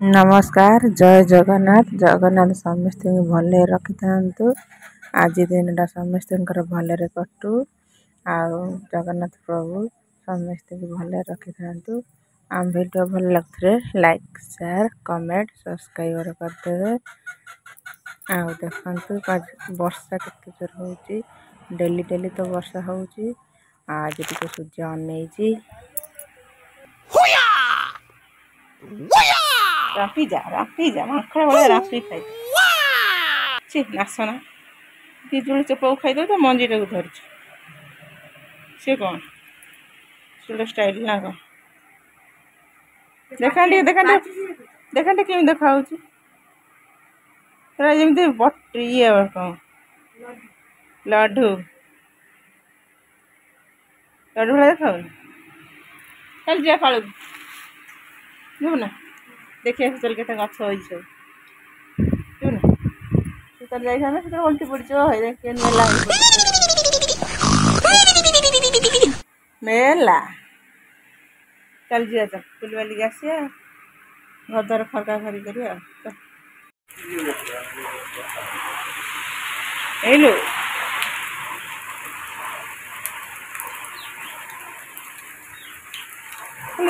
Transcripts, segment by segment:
नमस्कार जय जगन्नाथ जगन्नाथ समस्त भले रखि था। आज दिन समस्त भले कटु आ जगन्नाथ प्रभु समस्त भले रखि था। आम वीडियो भल लगे लाइक शेयर कमेंट सब्सक्राइब करदे। आ देखु वर्षा केते जोर हो डेली डेली तो वर्षा हो आज टे सूर्य अनेजी रापी जा माखड़ भाई रापी खाई ची नासना पिजुली चोपा खाईदे तो मंजीटा को धरच सी कौन से स्टाइल ना कौन देखा केमी देखा जमी बट ये कौन लड्डू लड्डू भाई देखा चल जा फाड़ू जीव ना देखिए चल के गछ हो जीव ना चल जाइए उल्टी पड़ मेला चल जी चल बुल बालिक आसिया घर द्वार खरका खरी कर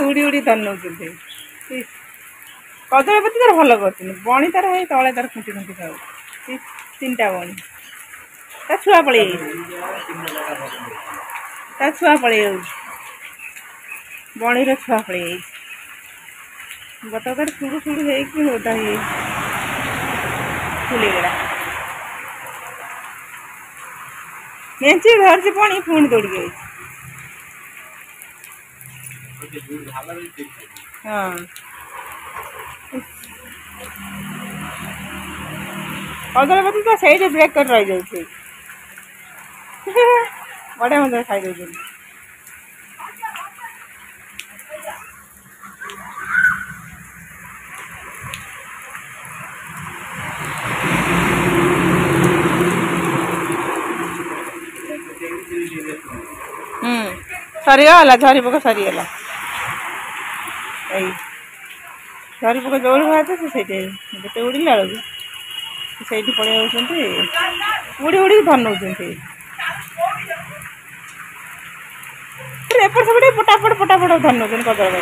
उड़ी उड़ी धन नौ कदली पति तार भल कर बणी तार है तले तार खुंटी खुंटी खाऊ तीन टा बणी छुआ पड़े छुआ पड़े बणी छुआ पड़े गत तार सुड़ू सुड़ू होता है फुलेगला मेची घर से पानी पुणी दौड़ गई हाँ कदली तो सही ब्रेक कर रही जाए बढ़िया मजा खाई दे सरीगला झरी पक सरीगला झरी पक जो बाहर से जिते उड़िला बेलू से पड़े उड़ी उड़ी धन नौ एपट सेपटे पटापट धन नौ कदली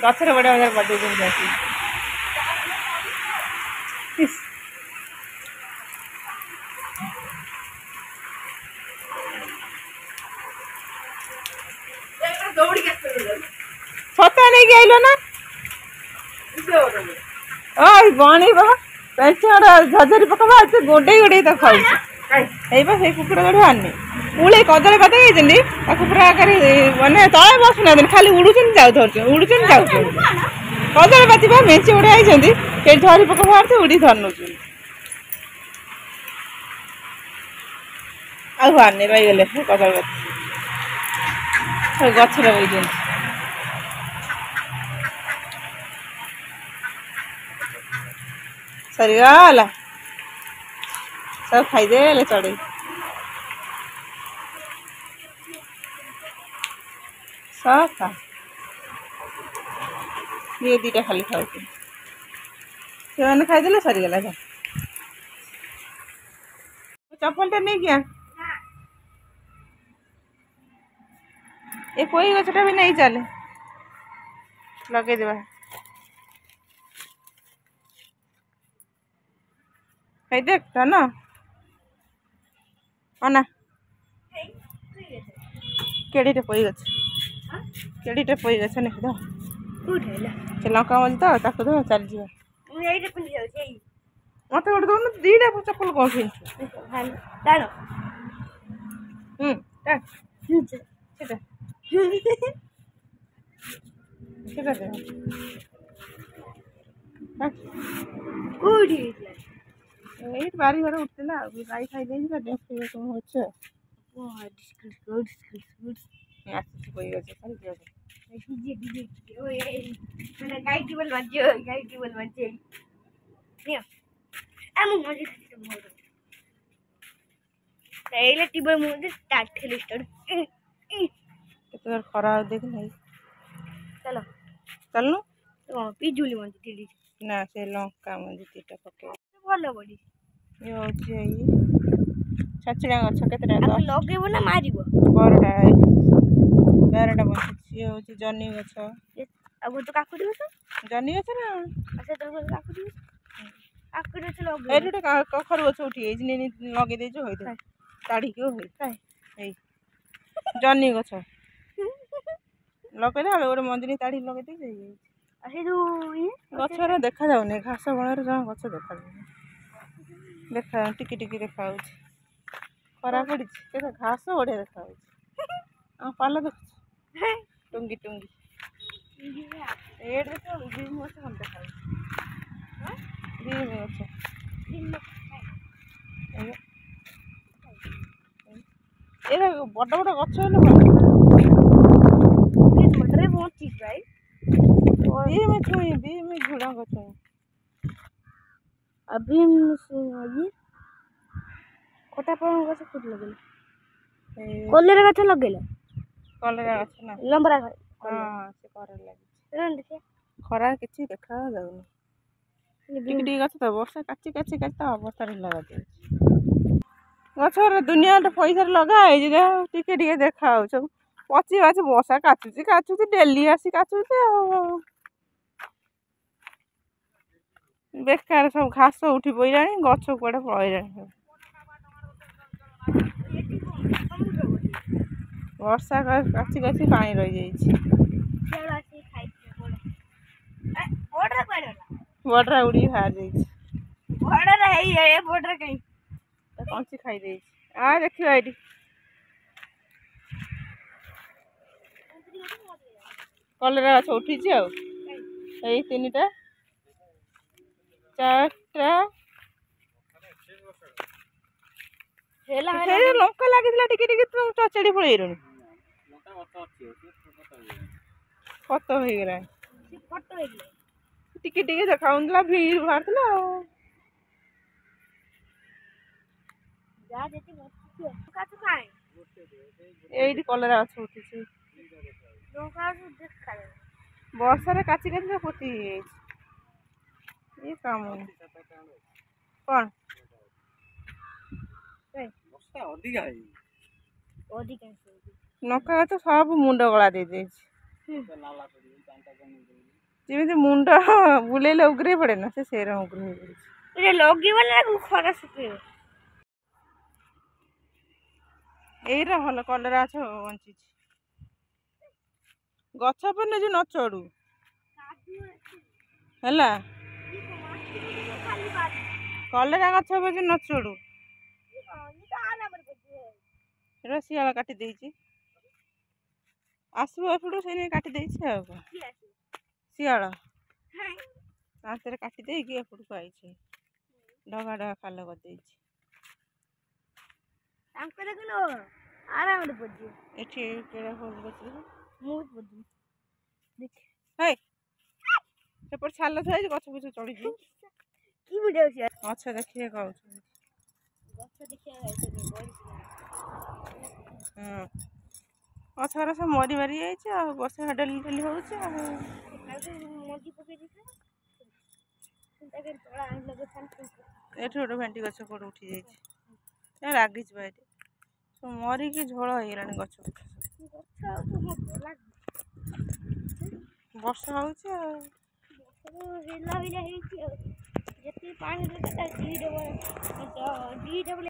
गचर बढ़िया मजा बजे छता नहीं आइल ना बणी बाबा झरी पका गोडे गोडे तो खाऊ से कुकुड़ गढ़ आनी उड़े कदली पता गई पूरा मानने तले बसुना खाली उड़ुन जाऊ उड़ुन जाऊ कदली पाती मेचे गुड़े आई झरी पक बाहर उड़ी धर नौ आने रहीगले कदली पाती गचर बई सरीगला सब खाईदे चढ़े सब खा ये दीटा खाली खाऊ से खाईदे सरीगला चप्पल नहीं क्या ये कोई गछटा भी नहीं चले लगे देवा कहीं देख ना अना केड़ीटे पोई गछ केड़ीटे पोई गछ नहीं दो से लंका मल तो ताको दो चल जी मत गोटे दौन दीटा चप्पल कौन बारी घर उठला गाई खाई एले टीबे मुझे स्टार्ट खेल स्टार्ट कितना खरा देख नहीं चलो चलनु पिजुली मंजी टीडी ना से लंका मंजी तीटा पके भलो बडी ये होची एई छचड़ा गछ केतरा आप लगेबो ना मारिबो बरडा 12टा बंची ये होची जन्नी गछ अब तो काकुडी गछ जन्नी गछ ना अच्छा तो काकुडी काकुडी तो लगे एटा कखर गछ उठी एई ने लगे दे जो होई ताड़ी के होई एई जन्नी गछ लगेला ओरे मंजरी ताड़ी लगे दे जाई असे जो ये गछरा देखा जाउने घास बणर जा गछ देखा जाउने देखा टिकी टिकी देखा होची खरा पड़ी केते घास ओढे देखा होची आ पाला देख टुंगी टुंगी एड देखो बीम गछ हम देखा हां बीम गछ एरा बड़ बड़ गछ हेले बड़रे बहुत चीज भाई बीम झुड़ा गछ अभी ये कोटा पर गछ फुट लगेला कोलेर गछ लगेला कलरा गछ ना लंबरा हां से करे लागी रन देखिए खरा किछि देखा जाउनी टिक टिक गछ त वर्षा काची काची काची त अवस्था रे लगा दे गछर दुनिया रे पैसा लगा है जे टिके टिके देखा हो छ पची बाची वर्षा काचुची डेली आसी काचुची बेकार सब घास उठी पइलानी गछ कुआडे पळैलानी वर्षा काची काची पानी रही जाइछि बडरा उड़ी बाहर जाइछि बडरा है ये बडरा कहीं कंची खाई देइछि आ देखियो आइडी कलरा गछ उठिछि आ एई तीनटा चारटा हेला हे लंका लागितला टिके टिके तू चचड़ी पळेइरनी लंका गछ अछि कत होई गेला फोटो हेले टिके टिके देखाउनला भीड़ भारतला जा जेती मत काचु काए एइडी कलरा गछ उठिछि लोका देख खाले वर्षा रे काची काची पोती ये काम कौन वर्षा अधिका है अधिका नका तो सब मुंड गला दे दे जेମିତି मुंड बुलेले उगरे पड़े ना से सेरा उगरे पड़े रे लगी वाला खरा सुके एरा हल कलरा छ वंची गछ पर ने जो न चढ़ू हैला कलरा गछ पर जो न चढ़ू रसियाला काटी देइछि आसबो एपडू से काटी देइछि आ सियाला तांतरे काटी दे कि एपडू आइछि डगा डगा खाल कर देइछि तांकर देखनो आराम रे पजी एठी केरा हो बछि मु पजी देख हे सेपर छाल थई गछ गुछ चढ़ी जी की वीडियो छै अच्छा देखिए कहू गछ देखिया जाय हां अच्छा सब मरी मारी जाइछि आ बसे डेली डेली होउछि आ मजी पके दिखा ताके तोड़ा आन लगे छन एठी ओडो भेंटी गछ कोड उठी जाइछि ए लागी छ भाई सब मरी के झोळ होई गेलानी गछ गछ लाग वर्षा होउछि आ हेला हेला हेछि जेती पानी दे ता डी डबल